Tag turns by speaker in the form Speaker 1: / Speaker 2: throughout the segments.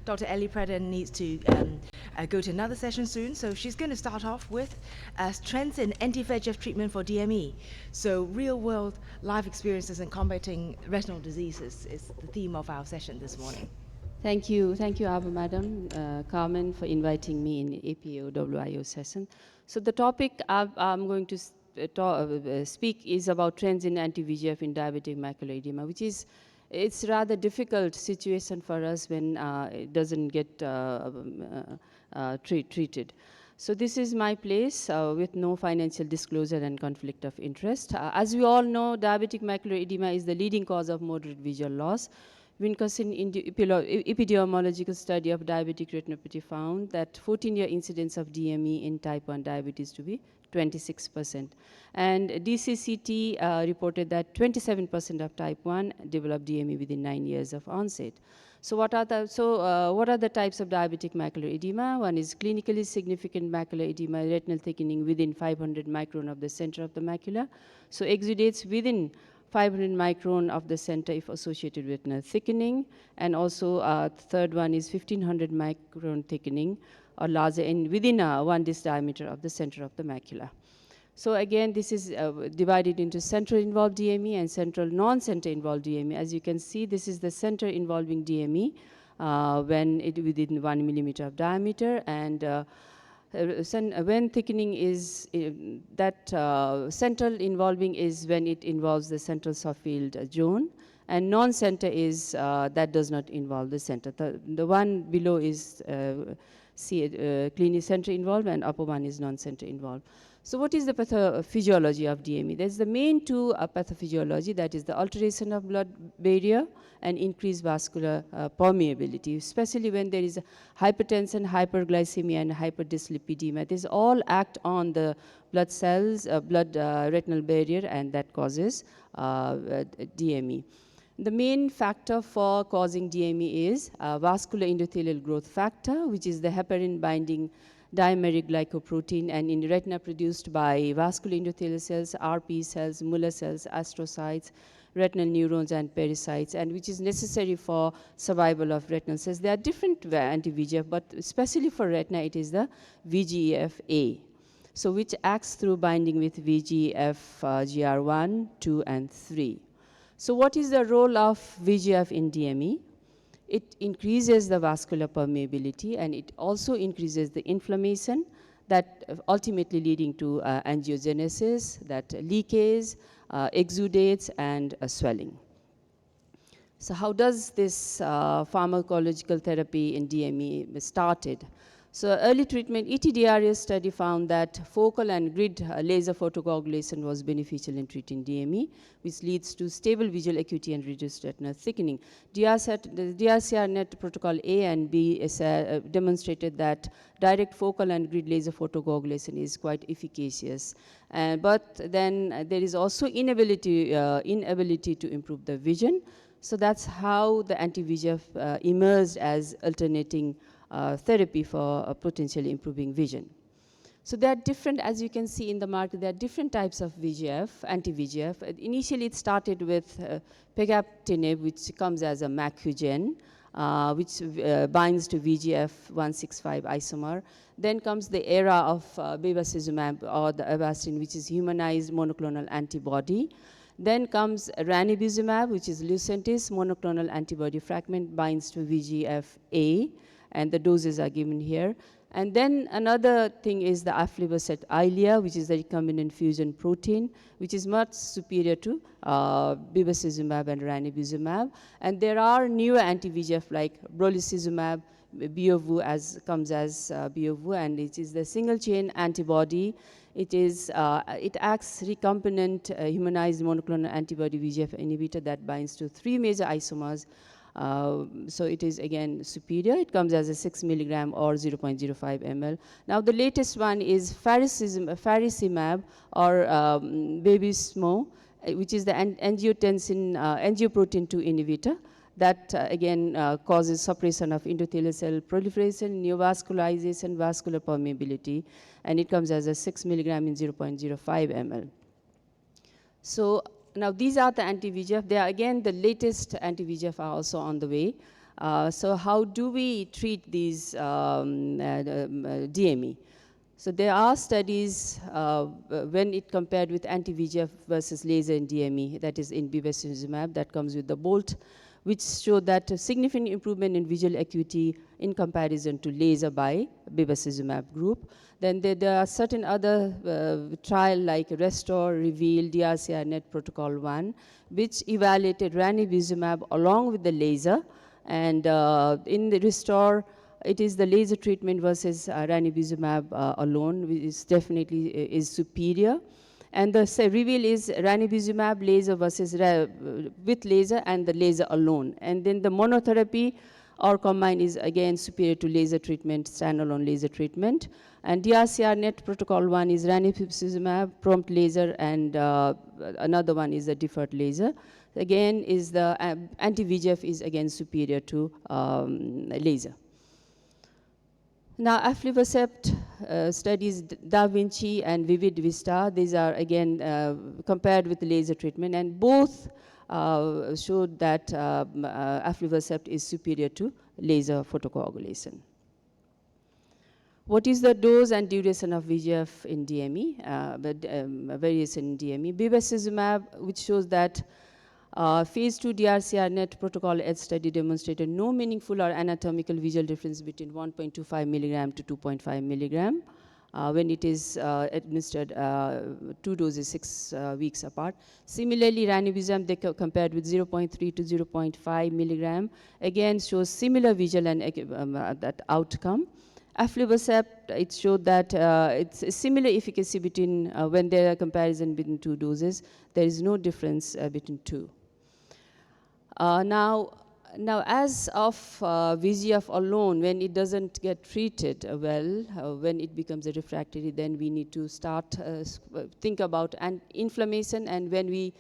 Speaker 1: Dr. Ellie PRADHAN needs to go to another session soon, so she's going to start off with trends in anti-VEGF treatment for DME. So real-world life experiences in combating retinal diseases is the theme of our session this morning.
Speaker 2: Thank you, Madam Carmen, for inviting me in APOWIO session. So the topic I'm going to speak is about trends in anti-VEGF in diabetic macular edema, which is it's rather difficult situation for us when it doesn't get treated. So this is my place with no financial disclosure and conflict of interest. As we all know, diabetic macular edema is the leading cause of moderate visual loss. Winkelson epidemiological study of diabetic retinopathy found that 14-year incidence of DME in type 1 diabetes to be 26%. And DCCT reported that 27% of type 1 developed DME within 9 years of onset. So what are the types of diabetic macular edema? One is clinically significant macular edema, retinal thickening within 500 micron of the center of the macula. So exudates within 500 micron of the center if associated with retinal thickening. And also third one is 1500 micron thickening or larger and within 1 disc diameter of the center of the macula. So again, this is divided into central involved DME and central non-center involved DME. As you can see, this is the center involving DME when it within 1 millimeter of diameter, and when thickening is central involving is when it involves the central subfield zone, and non-center is that does not involve the center. The one below is clinical center involved, and upper one is non-center involved. So what is the pathophysiology of DME? There's the main two pathophysiology, that is the alteration of blood barrier and increased vascular permeability, especially when there is hypertension, hyperglycemia, and hyperdyslipidemia. These all act on the blood cells, retinal barrier, and that causes DME. The main factor for causing DME is vascular endothelial growth factor, which is the heparin binding dimeric glycoprotein, and in retina produced by vascular endothelial cells, RP cells, Muller cells, astrocytes, retinal neurons, and pericytes, and which is necessary for survival of retinal cells. There are different anti-VEGF, but especially for retina, it is the VEGF-A. So which acts through binding with VEGF GR1, 2, and 3. So what is the role of VEGF in DME? It increases the vascular permeability, and it also increases the inflammation, that ultimately leading to angiogenesis, that leakage, exudates, and swelling. So how does this pharmacological therapy in DME started? So early treatment, ETDRS study found that focal and grid laser photocoagulation was beneficial in treating DME, which leads to stable visual acuity and reduced retinal thickening. The DRCR-NET protocol A and B demonstrated that direct focal and grid laser photocoagulation is quite efficacious. But then there is also inability to improve the vision. So that's how the anti-VEGF emerged as alternating therapy for potentially improving vision. So there are different, as you can see in the market, there are different types of VEGF, anti-VEGF. Initially it started with pegaptinib, which comes as a Macugen, which binds to VEGF165 isomer. Then comes the era of bevacizumab, or the Avastin, which is humanized monoclonal antibody. Then comes ranibizumab, which is Lucentis monoclonal antibody fragment, binds to VEGF-A, and the doses are given here. And then another thing is the aflibercept Eylea, which is the recombinant fusion protein, which is much superior to bevacizumab and ranibizumab. And there are newer anti-VEGF like brolucizumab, Beovu comes as Beovu, and it is the single chain antibody. It acts recombinant humanized monoclonal antibody VEGF inhibitor that binds to 3 major isomers. So it is again superior. It comes as a 6 milligram or 0.05 ml. Now the latest one is faricimab or Vabysmo, which is the angiotensin-angioprotein 2 inhibitor that again causes suppression of endothelial cell proliferation, neovascularization, vascular permeability, and it comes as a 6 milligram in 0.05 ml. So now these are the anti-VEGF. They are again the latest anti-VEGF are also on the way. So how do we treat these DME? So there are studies when it compared with anti-VEGF versus laser in DME, that is in bevacizumab, that comes with the BOLT, which showed that a significant improvement in visual acuity in comparison to laser by bevacizumab group. Then there are certain other trial like Restore, Reveal, DRCR Net Protocol 1, which evaluated ranibizumab along with the laser. And in the Restore, it is the laser treatment versus ranibizumab alone, which is definitely is superior. And the reveal is ranibizumab laser versus with laser and the laser alone. And then the monotherapy or combined is again superior to laser treatment, standalone laser treatment. And DRCR Net Protocol 1 is ranibizumab, prompt laser, and another one is a deferred laser. Again, is the anti-VEGF is again superior to laser. Now, aflibercept studies Da Vinci and Vivid Vista. These are again compared with laser treatment, and both showed that aflibercept is superior to laser photocoagulation. What is the dose and duration of VEGF in DME? Variation in DME. Bevacizumab, which shows that phase 2 DRCR Net Protocol H study demonstrated no meaningful or anatomical visual difference between 1.25 milligram to 2.5 milligram when it is administered 2 doses 6 weeks apart. Similarly, ranibizumab they compared with 0.3 to 0.5 milligram. Again, shows similar visual and that outcome. Aflibercept, it showed that it's a similar efficacy between when there are comparison between 2 doses. There is no difference between 2. Now, as of VEGF alone, when it doesn't get treated well, when it becomes a refractory, then we need to start think about inflammation, and when we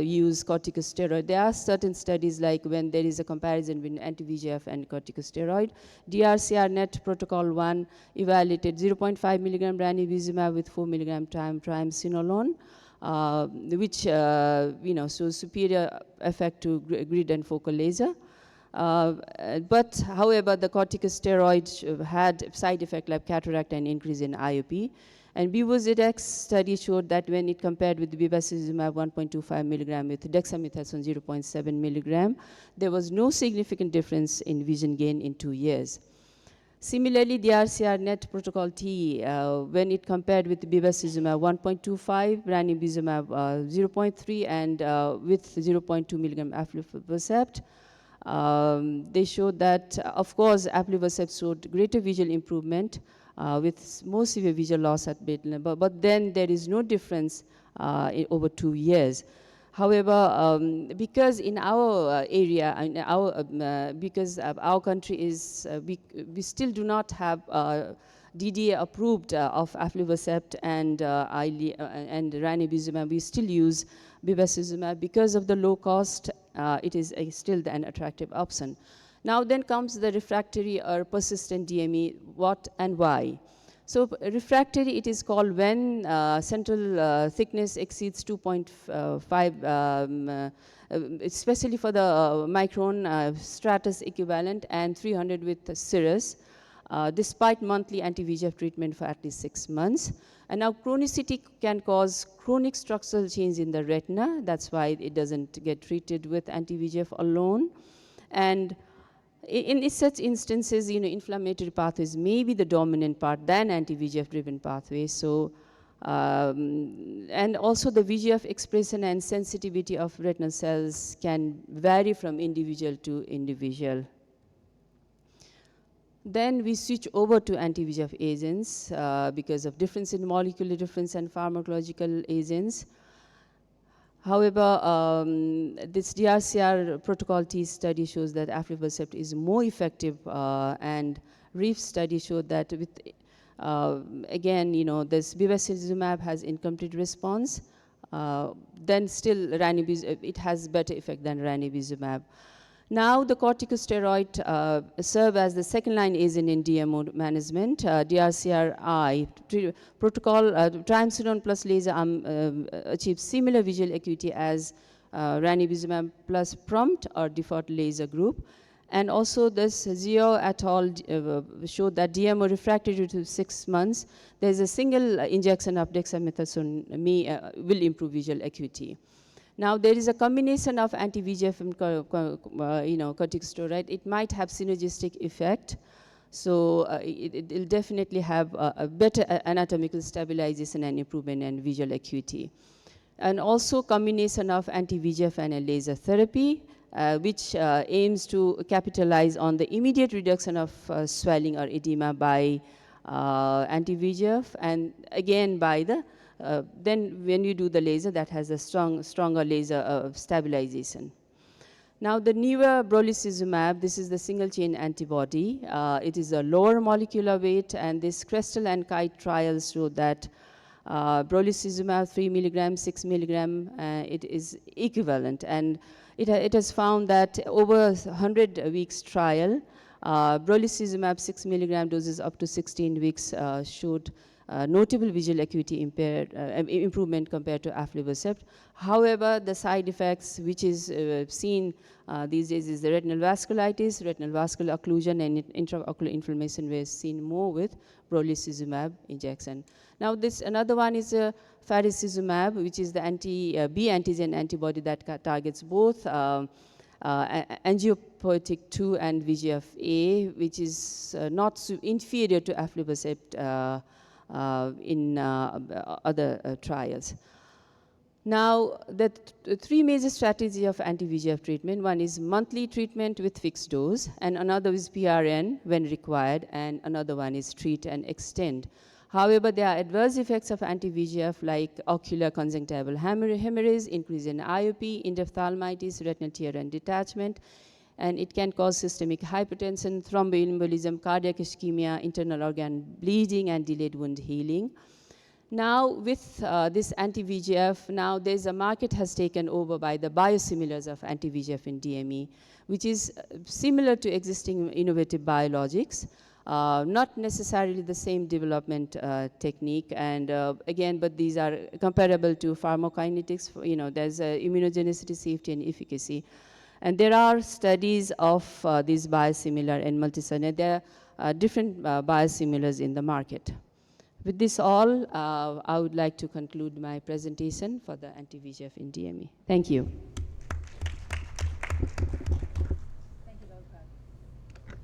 Speaker 2: use corticosteroid. There are certain studies like when there is a comparison between anti-VEGF and corticosteroid. DRCR Net Protocol 1 evaluated 0.5 milligram ranibizumab with 4 milligram triamcinolone. Which shows superior effect to grid and focal laser. But however, the corticosteroid had side effect like cataract and increase in IOP. And Bevacizumab study showed that when it compared with bevacizumab 1.25 milligram with dexamethasone 0.7 milligram, there was no significant difference in vision gain in 2 years. Similarly, the DRCR Net Protocol T, when it compared with bevacizumab 1.25, ranibizumab 0.3, and with 0.2 milligram aflibercept, they showed that, of course, aflibercept showed greater visual improvement with more severe visual loss at baseline, but then there is no difference over 2 years. However, because in our area, in our, because our country is, we still do not have DDA approved of aflibercept and ranibizumab. We still use bevacizumab. Because of the low cost, it is still an attractive option. Now then comes the refractory or persistent DME, what and why. So refractory, it is called when central thickness exceeds 2.5, especially for the micron stratus equivalent, and 300 with cirrus, despite monthly anti-VEGF treatment for at least 6 months. And now chronicity can cause chronic structural change in the retina. That's why it doesn't get treated with anti-VEGF alone. And in such instances, inflammatory pathways may be the dominant part than anti-VEGF driven pathways. So, and also the VEGF expression and sensitivity of retinal cells can vary from individual to individual. Then we switch over to anti-VEGF agents because of difference in molecular difference and pharmacological agents. However, this DRCR Protocol T study shows that aflibercept is more effective, and REEF study showed that with, again, this bevacizumab has incomplete response, then still ranibizumab, it has better effect than ranibizumab. Now the corticosteroid serve as the second-line agent in DMO management. DRCR-I protocol, triamcinolone plus laser achieves similar visual acuity as ranibizumab plus prompt or default laser group. And also this Zio et al. Showed that DMO refractory to 6 months, there's a single injection of dexamethasone will improve visual acuity. Now there is a combination of anti-VEGF and corticosteroid. It might have synergistic effect. So it will definitely have a better anatomical stabilization and improvement in visual acuity. And also combination of anti-VEGF and a laser therapy, which aims to capitalize on the immediate reduction of swelling or edema by anti-VEGF, and again by the, then when you do the laser, that has a stronger laser stabilization. Now the newer brolucizumab, this is the single chain antibody. It is a lower molecular weight, and this Crystal and Kite trials show that brolucizumab 3 milligram, 6 milligram, it is equivalent. And it has found that over 100 weeks trial, brolucizumab 6 milligram doses up to 16 weeks showed notable visual acuity improvement compared to aflibercept. However, the side effects which is seen these days is the retinal vasculitis, retinal vascular occlusion, and intraocular inflammation were seen more with brolucizumab injection. Now this another one is faricizumab, which is the B antigen antibody that targets both angiopoietic 2 and VEGF-A, which is not inferior to aflibercept in other trials. Now, the three major strategies of anti-VEGF treatment: one is monthly treatment with fixed dose, and another is PRN when required, and another one is treat and extend. However, there are adverse effects of anti-VEGF like ocular conjunctival hemorrhage, increase in IOP, endophthalmitis, retinal tear and detachment, and it can cause systemic hypertension, thromboembolism, cardiac ischemia, internal organ bleeding, and delayed wound healing. Now, with this anti-VEGF, now there's a market has taken over by the biosimilars of anti-VEGF in DME, which is similar to existing innovative biologics, not necessarily the same development technique, and again, but these are comparable to pharmacokinetics. There's immunogenicity, safety, and efficacy. And there are studies of these biosimilar and multisimilar. There are different biosimilars in the market. With this all, I would like to conclude my presentation for the anti-VEGF in DME. Thank you.